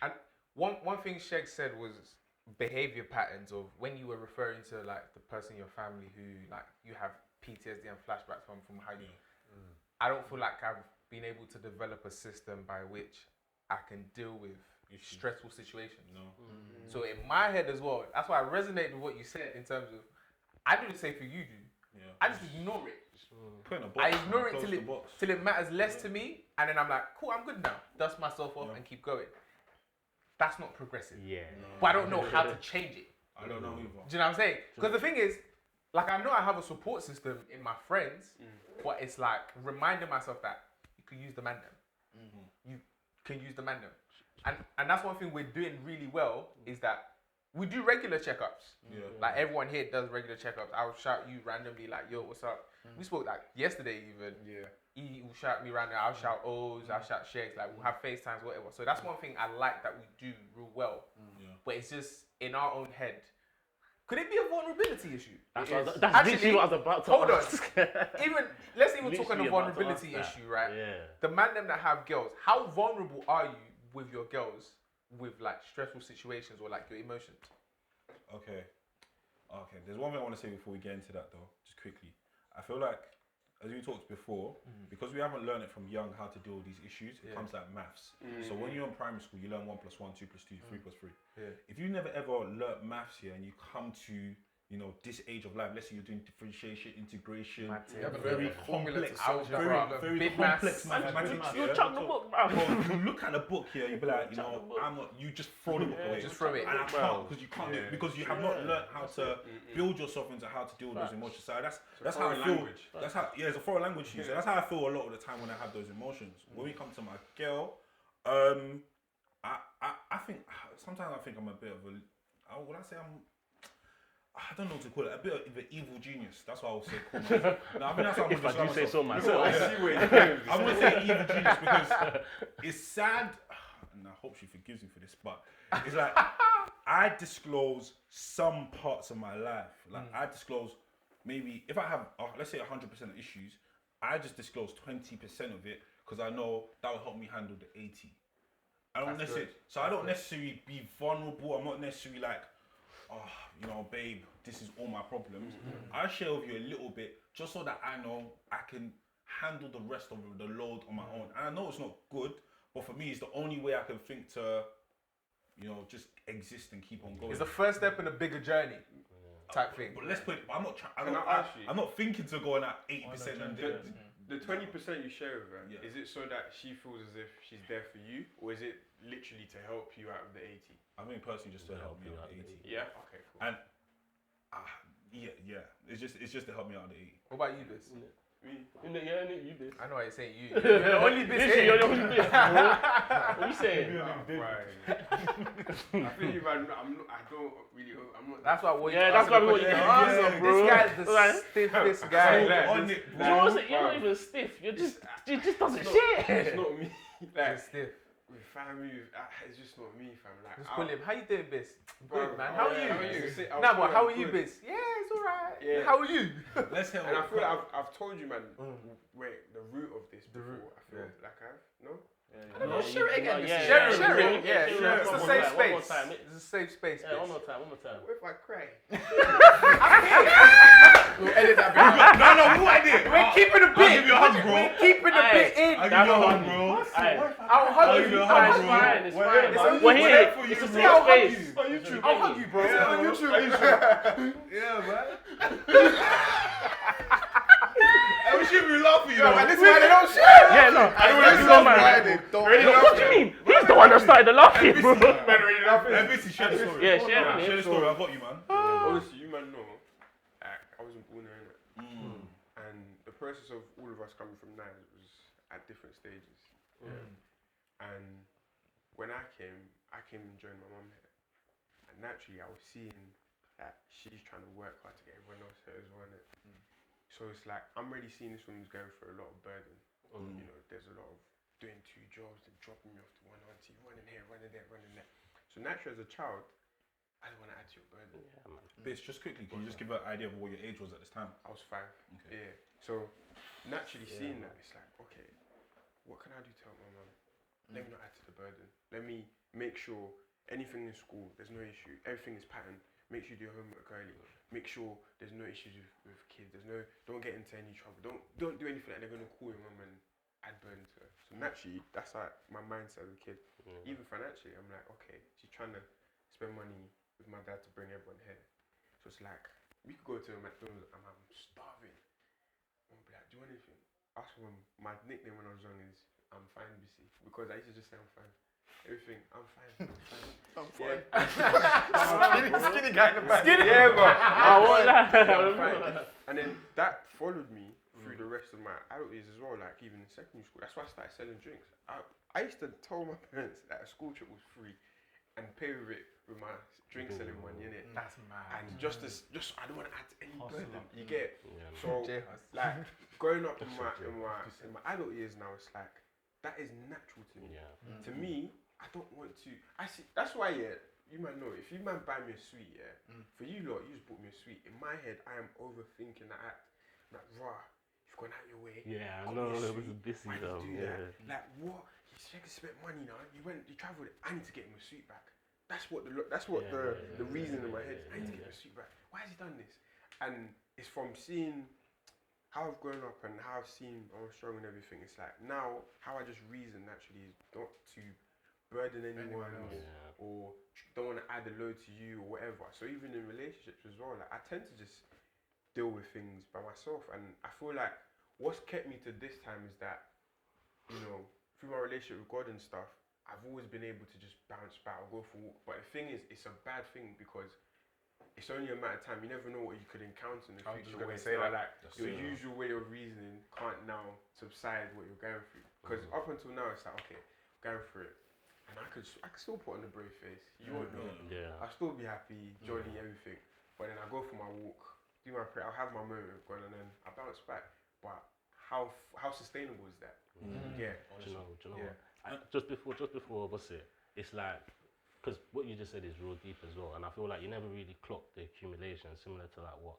and one thing Sheg said was behavior patterns of when you were referring to like the person in your family who like you have PTSD and flashbacks from how you. I don't feel like I've been able to develop a system by which I can deal with stressful situations. So in my head as well, that's why I resonate with what you said in terms of, I do the same thing you do. I just ignore it. I ignore it till it matters less to me, and then I'm like, cool, I'm good now. Dust myself off and keep going. That's not progressive. But I don't know how to change it. I don't know either. Do you know what I'm saying? Because the thing is, like I know I have a support system in my friends, but it's like reminding myself that you can use the man them. You can use the man them. And that's one thing we're doing really well is that we do regular checkups. Like everyone here does regular checkups. I'll shout you randomly like, yo, what's up? We spoke like yesterday even. He will shout me randomly. I'll shout O's, I'll shout Shakes. Like we'll have FaceTimes, whatever. So that's one thing I like that we do real well. But it's just in our own head, Could it be a vulnerability issue? That's Actually, literally what I was about to hold on. ask. Let's even talk on the Literally about to vulnerability ask that. issue, right? Yeah. The man them that have girls, how vulnerable are you with your girls with like stressful situations or like your emotions? Okay. There's one thing I want to say before we get into that though, just quickly. I feel like, as we talked before, because we haven't learned it from young how to deal with these issues, it comes like maths. So when you're in primary school, you learn 1 + 1, 2 + 2, 3 + 3. If you never ever learnt maths here and you come to, you know, this age of life, let's say you're doing differentiation, integration, very complex, very complex mathematics. You chuck the book, bro. You look at the book here, you'll be like, you know, you just throw the book away. Just throw it. And I can't, because you can't do it, because you have not learned how to build yourself into how to deal with those emotions. So that's how I feel. That's how, it's a foreign language to you. So that's how I feel a lot of the time when I have those emotions. When we come to my girl, I think sometimes I think I'm a bit of a, would I say I don't know what to call it, a bit of an evil genius. That's what I would say. Call myself. No, I mean, that's what If I do say so myself. I'm going to say evil genius because it's sad, and I hope she forgives me for this, but it's like, I disclose some parts of my life. Like, I disclose maybe, if I have, let's say 100% of issues, I just disclose 20% of it because I know that will help me handle the 80. I don't necessarily, so I don't necessarily be vulnerable. I'm not necessarily like, oh, you know, babe, this is all my problems. I share with you a little bit just so that I know I can handle the rest of the load on my own. And I know it's not good, but for me, it's the only way I can think to, you know, just exist and keep on going. It's the first step in a bigger journey type thing. But let's put it, I'm not trying, Actually, I'm not thinking to go on at 80% and do it. the 20% you share with her, is it so that she feels as if she's there for you, or is it literally to help you out of the 80? I mean, personally, just to help me out of the 80. Yeah. Okay. Cool. And yeah, it's just to help me out of the 80. What about you, Biz? You did. I know I ain't saying you. You're the only Biz Literally, here. you're the only bit, bro. What are you saying? I feel you, man. I don't really. I'm not. That's why. That's why we want you to answer, bro. This guy's the stiffest guy. On it, You know what I'm saying? You're not even stiff. You just doesn't shit. It's not me. Like He's stiff. with family, it's just not me, fam. Like, Just call him. How you doing, Biz? Bro, Good, man. How are you? how are you? Nah, but how are you, Biz? Yeah, it's alright. Yeah. How are you? Let's help. And I feel like I've told you, man, wait, the root of this The before. root, I feel like I've no. I don't know. Share it again. Yeah, Share it. Yeah, share it. it's a One safe more space. time. It's a safe space. Yeah, one more time. What if I cry? We'll edit that bit. No, who I did? We're keeping a bit. I'll give you a hug, bro. We're keeping a bit in. I'll give you a hug, bro. I'll hug I'll you. give you a It's hug, fine. bro. It's fine. It's We're here. for It's a you, safe bro. I'll hug space. you. On YouTube. I'll hug you, bro. On YouTube. Yeah, man. We should be laughing, you know. This is why they don't share. Yeah, no. I Don't don't know, know why man. they don't. What do you mean? He's the one that started the laughing, bro. NBC, share the story. Yeah, share it. Share the story. I got you, man. Obviously, you man know, I wasn't born here, innit? And the process of all of us coming from Niles was at different stages. And when I came and joined my mum here. And naturally, I was seeing that she's trying to work hard to get everyone else here as well, innit? So it's like, I'm already seeing this woman's going through a lot of burden. You know, there's a lot of doing 2 jobs and dropping me off to one auntie, running here, running there, running there. So naturally, as a child, I don't want to add to your burden. Bitch, just quickly, can you just give an idea of what your age was at this time? I was 5. Okay. Yeah. So naturally seeing that, it's like, okay, what can I do to help my mum? Let me not add to the burden. Let me make sure anything in school, there's no issue. Everything is patterned. Make sure you do your homework early. Make sure there's no issues with kids. Don't get into any trouble. Don't do anything that they're gonna call your mum and add burden to her. So naturally, that's like my mindset as a kid. Even financially, I'm like, okay, she's trying to spend money with my dad to bring everyone here. So it's like, we could go to a McDonald's and I'm starving. I'm be like, do you want anything? Ask my mum. My nickname when I was young is I'm fine, BC, because I used to just say I'm fine. Everything, I'm fine. I'm fine. Skinny guy in the back. Yeah, bro. I'm fine. And then that followed me through the rest of my adult years as well, like even in secondary school. That's why I started selling drinks. I used to tell my parents that a school trip was free and pay with it with my drink selling money, innit? That's mad. And just I don't want to add any burden. You get it? So like growing up in my adult years now, it's like that is natural to me. To me, I don't want to. I see. That's why you man know, if you man buy me a sweet, yeah, for you lot, you just bought me a sweet. In my head, I am overthinking that act. I'm like, rah, you've gone out your way. Yeah, I got know. me a It was sweet. busy Why did though. you do Yeah. that? Like, what? He spent money now. You travelled. I need to get him a sweet back. That's what the reason in my head is. I need to get him a sweet back. Why has he done this? And it's from seeing how I've grown up and how I've seen I'm strong and everything. It's like now how I just reason naturally is not to burden anyone or don't want to add a load to you or whatever. So even in relationships as well, like I tend to just deal with things by myself, and I feel like what's kept me to this time is that, you know, through my relationship with God and stuff, I've always been able to just bounce back or go for a walk. But the thing is, it's a bad thing because it's only a matter of time. You never know what you could encounter in the future. Where say like your usual way of reasoning can't now subside what you're going through. Because up until now, it's like, okay, going through it. And I could still put on a brave face. You won't know. Yeah. I'll still be happy, jolly, everything. But then I go for my walk, do my prayer. I'll have my moment with God, and then I bounce back. But how sustainable is that? Yeah. Do you know what? Just before, what's it? It's like, because what you just said is real deep as well, and I feel like you never really clocked the accumulation, similar to like what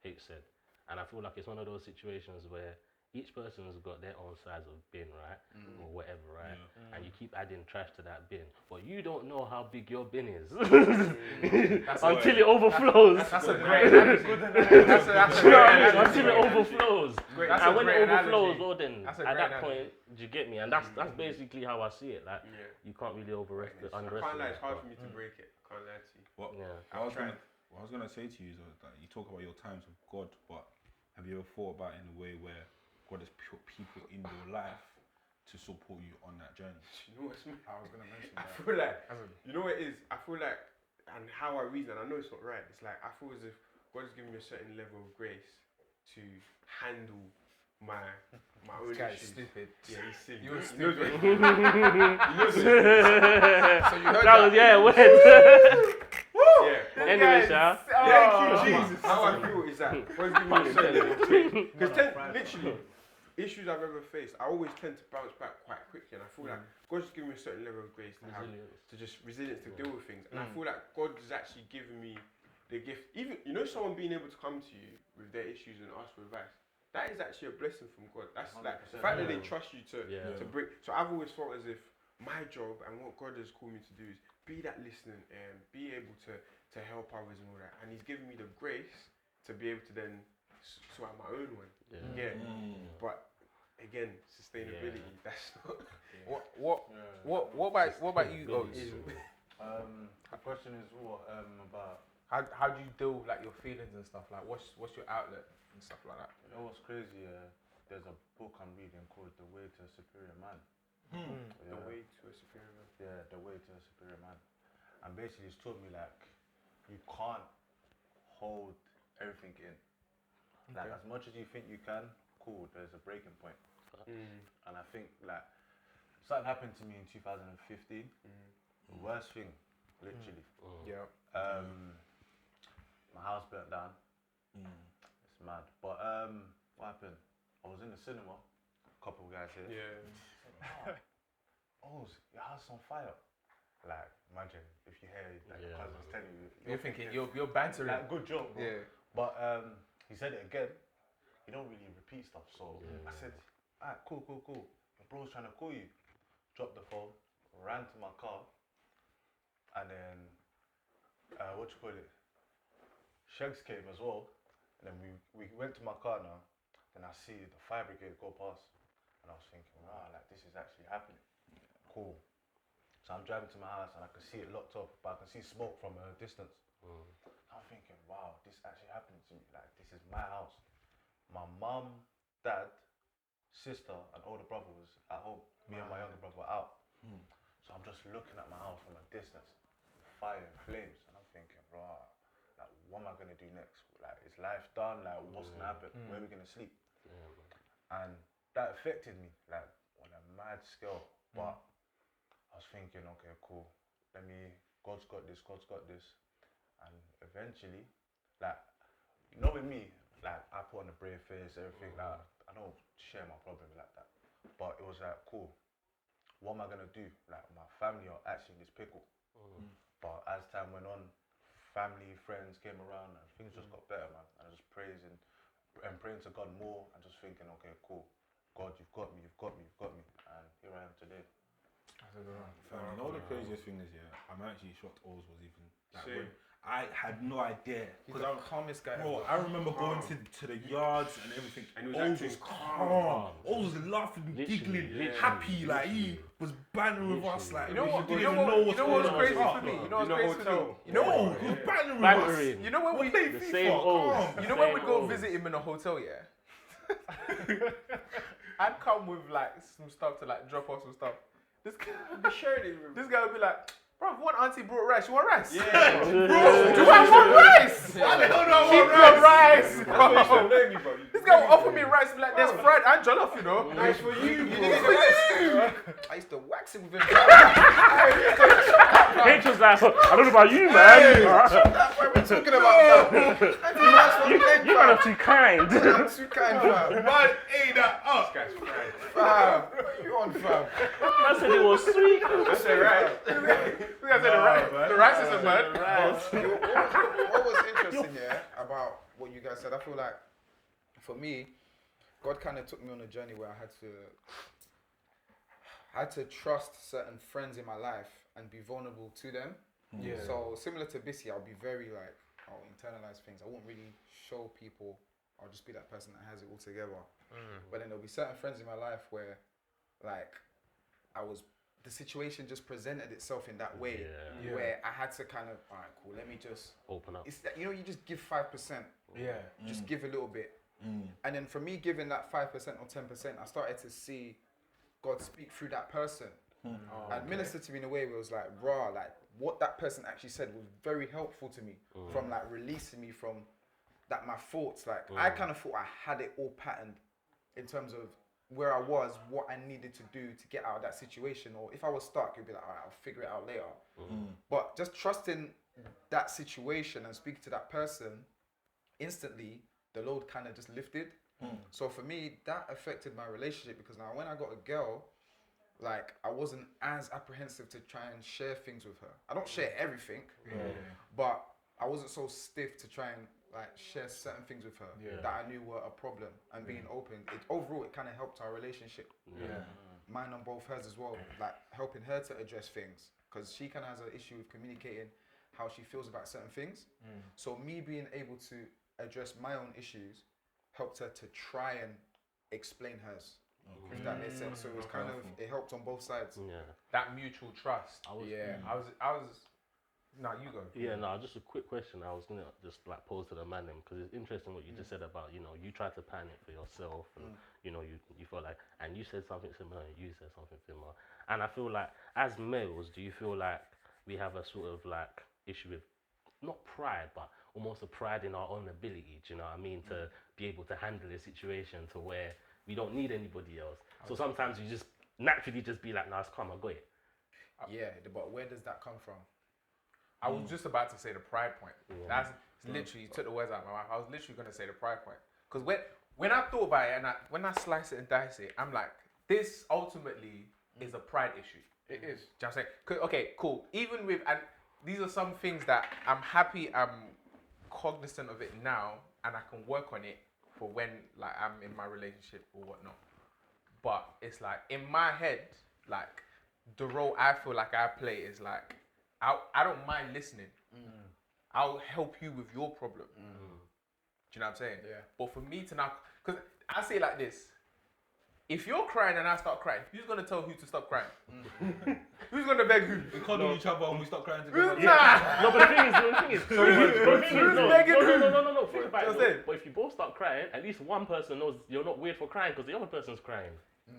H said. And I feel like it's one of those situations where each person has got their own size of bin, right? Or whatever, right? And you keep adding trash to that bin. But you don't know how big your bin is until it overflows. That's a great analogy. Until it overflows. And when it overflows, well then, at that point, do you get me? And that's basically how I see it. Like, you can't really underestimate I can't lie, it's hard for me to break it. I can't lie to you. What I was gonna say to you is that you talk about your times with God, but have you ever thought about it in a way where God has put people in your life to support you on that journey? You know what's I was gonna mention I that. feel like, you know what it is? I feel like, and how I reason, I know it's not right. It's like I feel as if God has given me a certain level of grace to handle my own This guy is issues. stupid. Yeah, he's silly. You're He knows stupid. what So you heard that was, yeah, weird. Yeah. Anyway, Sha. Thank you, Jesus. How I feel is that God's given me a certain level of grace. Because literally, issues I've ever faced, I always tend to bounce back quite quickly, and I feel like God's given me a certain level of grace to have, to just resilience to deal with things, and I feel like God has actually given me the gift. Even someone being able to come to you with their issues and ask for advice. That is actually a blessing from God. That's like the fact that they trust you to bring. So I've always felt as if my job and what God has called me to do is be that listening and be able to help others and all that. And He's given me the grace to be able to then sort out my own one. But again, sustainability. That's not. What about you? The question is what about. How do you deal with like your feelings and stuff? Like what's your outlet and stuff like that? You know what's crazy? There's a book I'm reading called The Way to a Superior Man. The way to a superior man. Yeah, The Way to a Superior Man. And basically it's taught me like you can't hold everything in. Like as much as you think you can, cool, there's a breaking point. And I think like something happened to me in 2015. The worst thing, literally. My house burnt down. It's mad. But what happened? I was in the cinema, a couple of guys here. Oh, your house is on fire. Like, imagine if you hear like your cousin's telling you. You're thinking you're bantering. Like, good job, bro. Yeah. But he said it again. You don't really repeat stuff, so I said, alright, cool. Your bro's trying to call you. Dropped the phone, ran to my car, and then Shags came as well, and then we went to my car now, and I see the fire brigade go past, and I was thinking, wow, like this is actually happening. Cool. So I'm driving to my house and I can see it locked off, but I can see smoke from a distance. I'm thinking, wow, this actually happened to me. Like this is my house. My mum, dad, sister, and older brother was at home. Me and my younger brother were out. So I'm just looking at my house from a distance, fire and flames, and I'm thinking, right, like what am I gonna do next? Like is life done? Like what's gonna happen? Where are we gonna sleep? And that affected me like on a mad scale. But I was thinking, okay, cool. God's got this. And eventually, like, you know, with me, like I put on a brave face, everything. Like I don't share my problems like that. But it was like cool. what am I gonna do? Like my family are actually in this pickle. But as time went on, family, friends came around, and things just got better, man. And I just praising and praying to God more, and just thinking, okay, cool, God, you've got me, and here I am today. Fam, you know what the craziest thing is, yeah? I'm actually shocked Oz was even like when I had no idea. He's the calmest guy Bro, ever. I remember going to the yards and everything. And he was Oz acting was calm. Oz was laughing, giggling, happy, like he was bantering with us, like You know what? we You know didn't what? what's You know what's going on. crazy It's for up. me? You know In what's the crazy for me? hotel. You know No, what? he was bantering with Bantering. us. You know when We're we playing The FIFA, same O's. calm. You know when we Same go O's. visit him in a hotel, yeah? I'd come with like some stuff to like drop off some stuff. This guy, this guy would be like, bro, one auntie brought rice. You want rice? Yeah. Bro, do I want rice? Why the hell do I Keep want your rice? rice. That's why you still know me, bro. This guy will offer me rice and be like, there's fried and jollof, you know. Nice for you, bro. I used to wax him with him. H was like, I don't know about you, man. That's what we're talking about. You man are too kind. I'm too kind, fam. Man, ate that up. This guy's fried. Fam, what you on, fam? I said it was sweet. That's it, right? This guy said the rice isn't bad. What was interesting, yeah, about what you guys said, I feel like, for me, God kind of took me on a journey where I had to trust certain friends in my life and be vulnerable to them. Yeah. So similar to Bissy, I'll be very like, I'll internalize things. I won't really show people. I'll just be that person that has it all together. But then there'll be certain friends in my life where, like, the situation just presented itself in that way, Yeah. where I had to kind of, all right, cool, let me just Open up. It's that, you know, you just give 5%. Yeah. Just give a little bit. And then for me giving that 5% or 10%, I started to see God speak through that person. And minister to me in a way where it was like, raw, like what that person actually said was very helpful to me from like releasing me from that my thoughts. Like I kind of thought I had it all patterned in terms of where I was, what I needed to do to get out of that situation. Or if I was stuck, it'd be like, all right, I'll figure it out later. But just trusting that situation and speaking to that person, instantly the load kind of just lifted. So for me, that affected my relationship because now when I got a girl, like I wasn't as apprehensive to try and share things with her. I don't share everything, but I wasn't so stiff to try and like share certain things with her that I knew were a problem. And being open, overall it kind of helped our relationship. Mine and both hers as well, like helping her to address things because she kind of has an issue with communicating how she feels about certain things. So me being able to address my own issues helped her to try and explain hers. If that makes sense. So it was kind of, it helped on both sides. That mutual trust. I was. Nah, you go. Yeah, no, just a quick question. I was gonna just like pose to the man because it's interesting what you just said about, you know, you try to plan it for yourself and you know, you feel like, and you said something similar and you said something similar. And I feel like as males, do you feel like we have a sort of like issue with not pride, but almost a pride in our own ability, do you know what I mean? To be able to handle a situation to where we don't need anybody else. So sometimes you just naturally just be like, nah, it's calm, I got it. Yeah, but where does that come from? I was just about to say the pride point. That's literally, you took the words out of my mouth. I was literally going to say the pride point. Because when I thought about it and when I slice it and dice it, I'm like, this ultimately is a pride issue. It is. Do you know what I'm saying? Okay, cool. Even with, and these are some things that I'm happy I'm cognizant of it now and I can work on it for when like I'm in my relationship or whatnot. But it's like, in my head, like, the role I feel like I play is like, I don't mind listening. I'll help you with your problem. Do you know what I'm saying? Yeah. But for me to now, because I say it like this, if you're crying and I start crying, who's going to tell who to stop crying? Who's going to beg who? We cuddle each other and we stop crying together. Nah. No, but the thing is, begging who? no. Think about Just it. saying. But if you both start crying, at least one person knows you're not weird for crying because the other person's crying.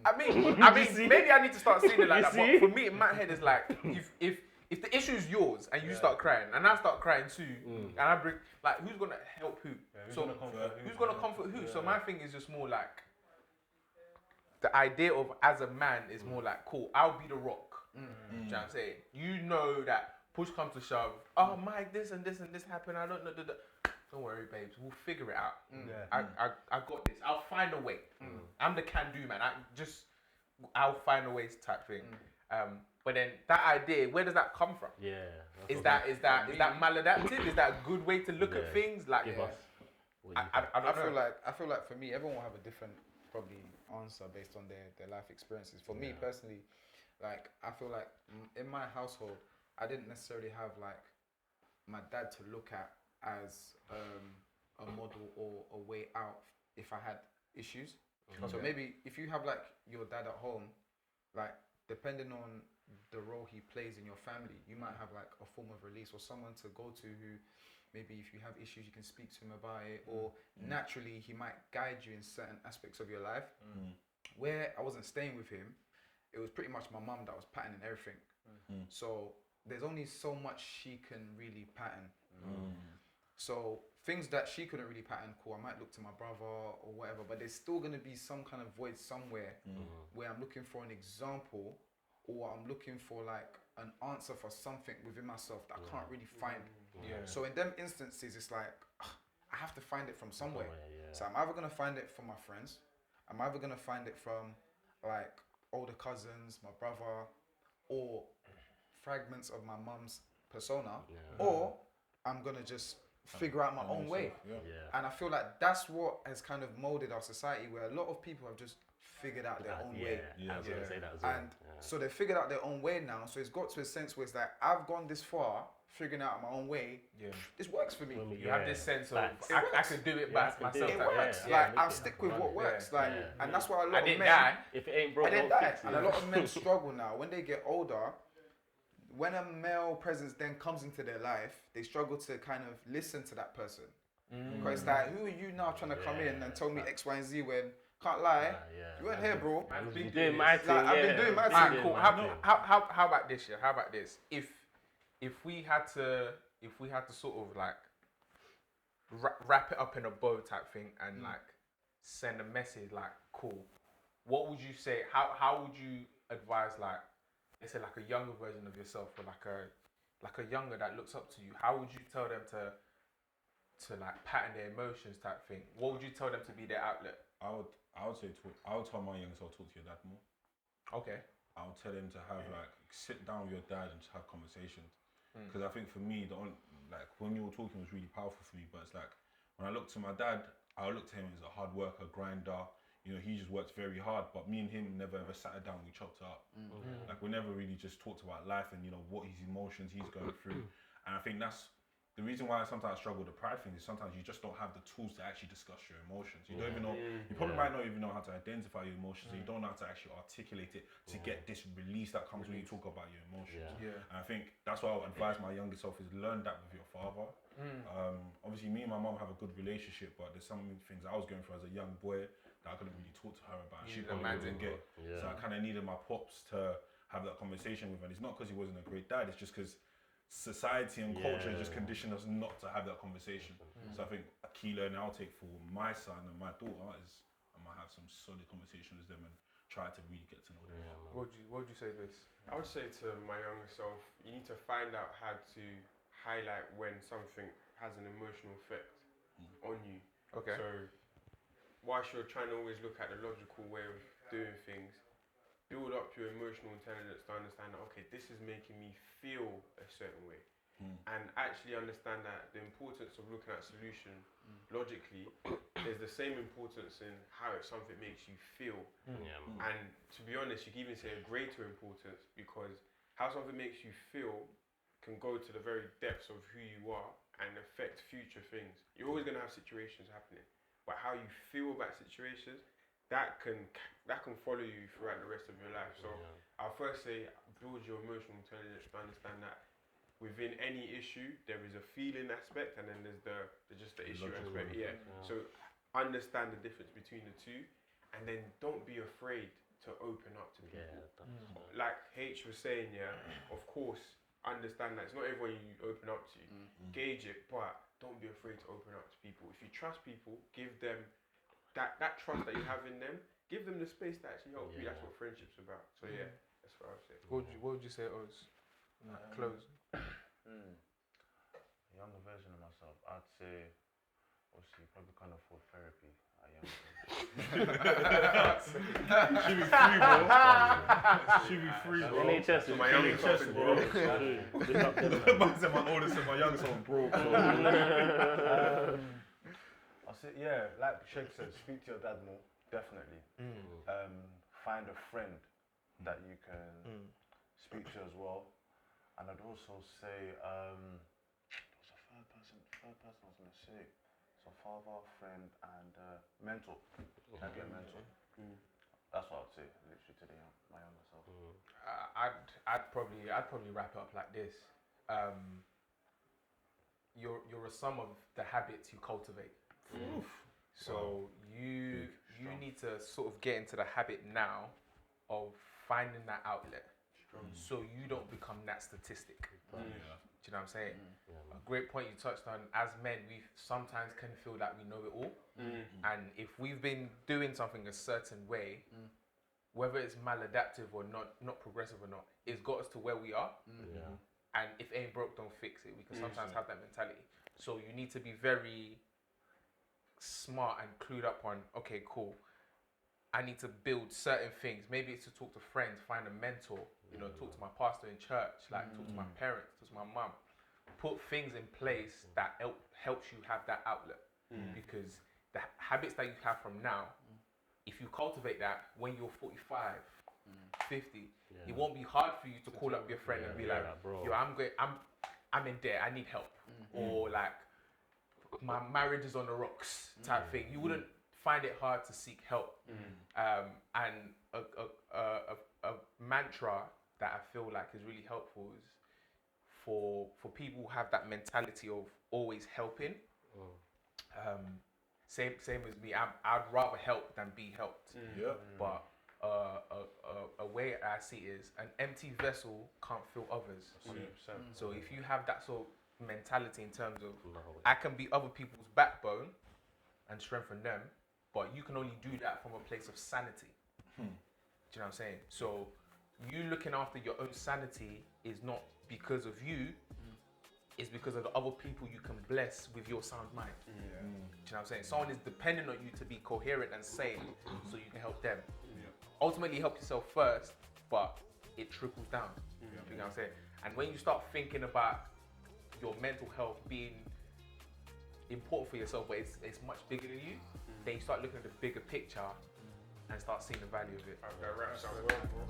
I mean, maybe I need to start seeing it like that. see? But for me, in my head, it's like, if the issue is yours and you start crying and I start crying too, and I bring, like, who's gonna help who? Who's gonna comfort who? So my thing is just more like, the idea of as a man is more like, cool, I'll be the rock. Do you know what I'm saying? You know that push comes to shove. Oh, Mike, this and this and this happened. I don't know. Don't worry, babes. We'll figure it out. I got this. I'll find a way. I'm the can-do man. I'll find a way type thing. But then that idea, where does that come from? Yeah. Is that maladaptive? Is that a good way to look at things? Like, Give us what you I don't know. I feel like for me, everyone will have a different probably answer based on their life experiences. For me personally, like I feel like in my household, I didn't necessarily have like my dad to look at as a model or a way out if I had issues. So maybe if you have like your dad at home, like depending on the role he plays in your family, you might have like a form of release or someone to go to who maybe if you have issues you can speak to him about it, or naturally he might guide you in certain aspects of your life. Where I wasn't staying with him, it was pretty much my mum that was patterning everything. So there's only so much she can really pattern. So things that she couldn't really pattern, cool, I might look to my brother or whatever, but there's still going to be some kind of void somewhere where I'm looking for an example, or I'm looking for like an answer for something within myself that I can't really find. So in them instances, it's like, I have to find it from somewhere. So I'm either going to find it from my friends, I'm either going to find it from like older cousins, my brother, or fragments of my mum's persona, or I'm going to just figure out my own way. And I feel like that's what has kind of molded our society, where a lot of people have just figured out their own way. I was gonna say that as well. And so they've figured out their own way now. So it's got to a sense where it's like, I've gone this far, figuring out my own way. This works for me. You have this sense of, I can do it by myself. It works. I'll stick with what works. And that's why a lot of men... If it ain't broke, I didn't die. And a lot of men struggle now. When they get older, when a male presence then comes into their life, they struggle to kind of listen to that person. Because it's like, who are you now trying to come in and tell me X, Y, and Z when, can't lie, you weren't here, bro. I've been doing my thing. I've been doing my thing. Alright, cool. How about this? How about this? If we had to sort of like wrap it up in a bow type thing and like send a message, like, cool, what would you say? How would you advise, like, let's say like a younger version of yourself, or like a younger that looks up to you? How would you tell them to like pattern their emotions type thing? What would you tell them to be their outlet? I would tell my younger self, talk to your dad more. Okay. I would tell him to have like sit down with your dad and just have conversations. Because I think for me, like when you were talking was really powerful for me. But it's like when I look to my dad, I look to him as a hard worker, grinder. You know, he just works very hard. But me and him never ever sat down. We chopped it up. Like we never really just talked about life and what his emotions he's going through. And I think that's the reason why I sometimes struggle with the pride thing, is sometimes you just don't have the tools to actually discuss your emotions. You don't even know, you probably might not even know how to identify your emotions, and you don't know how to actually articulate it to get this release that comes when you talk about your emotions. And I think that's why I would advise my younger self is learn that with your father. Obviously me and my mum have a good relationship, but there's some things I was going through as a young boy that I couldn't really talk to her about. She probably didn't get. So I kind of needed my pops to have that conversation with her. And it's not because he wasn't a great dad, it's just because society and culture just conditioned us not to have that conversation. So I think a key learning I'll take for my son and my daughter is I might have some solid conversations with them and try to really get to know them. What would you say, this? I would say to my younger self, you need to find out how to highlight when something has an emotional effect on you. Okay. So whilst you're trying to always look at the logical way of doing things, build up your emotional intelligence to understand that, okay, this is making me feel a certain way. And actually understand that the importance of looking at solution logically, there's the same importance in how something makes you feel. And to be honest, you can even say a greater importance, because how something makes you feel can go to the very depths of who you are and affect future things. You're always going to have situations happening, but how you feel about situations, that can follow you throughout the rest of your life. So I'll first say build your emotional intelligence to understand that within any issue there is a feeling aspect, and then there's just the issue aspect. So understand the difference between the two, and then don't be afraid to open up to people. Like H was saying, of course, understand that it's not everyone you open up to. Gauge it, but don't be afraid to open up to people. If you trust people, give them that trust that you have in them, give them the space to actually help you. That's what friendship's about. So that's what I would say. What would you say, Oz? Close. A younger version of myself, I'd say obviously you probably can't afford therapy at young age. Should be free, bro. Should be free, bro. NHS is my youngest NHS, son, bro. Man said my oldest and my youngest one broke, bro. I'll say, yeah, like Sheikh said, speak to your dad more, definitely. Find a friend that you can speak to as well. And I'd also say, there was a third person I was going to say. So father, friend, and mentor. Maybe a mentor. That's what I'd say, literally to my younger self. I'd probably wrap it up like this. You're a sum of the habits you cultivate. So you need to sort of get into the habit now of finding that outlet, so you don't become that statistic. Do you know what I'm saying? A great point you touched on. As men, we sometimes can feel that we know it all, and if we've been doing something a certain way, whether it's maladaptive or not progressive or not, it's got us to where we are. And if it ain't broke, don't fix it. We can sometimes have that mentality. So you need to be very smart and clued up on, okay, cool, I need to build certain things. Maybe it's to talk to friends, find a mentor, talk to my pastor in church, like talk to my parents, talk to my mum. Put things in place that helps you have that outlet. Because the habits that you have from now, if you cultivate that when you're 45, 50, it won't be hard for you to call up your friend and be like, bro. yo, I'm in debt, I need help. Or like, my marriage is on the rocks type thing. You wouldn't find it hard to seek help. And a mantra that I feel like is really helpful is for people who have that mentality of always helping. Same as me. I'd rather help than be helped. But a way I see it is an empty vessel can't fill others. 100%. So if you have that sort of mentality in terms of I can be other people's backbone and strengthen them, but you can only do that from a place of sanity. Do you know what I'm saying? So you looking after your own sanity is not because of you, it's because of the other people you can bless with your sound mind. Do you know what I'm saying? Someone is dependent on you to be coherent and sane so you can help them. Ultimately help yourself first, but it trickles down. You know what I'm saying? And when you start thinking about your mental health being important for yourself, but it's much bigger than you, then you start looking at the bigger picture and start seeing the value of it. That wraps up well, bro.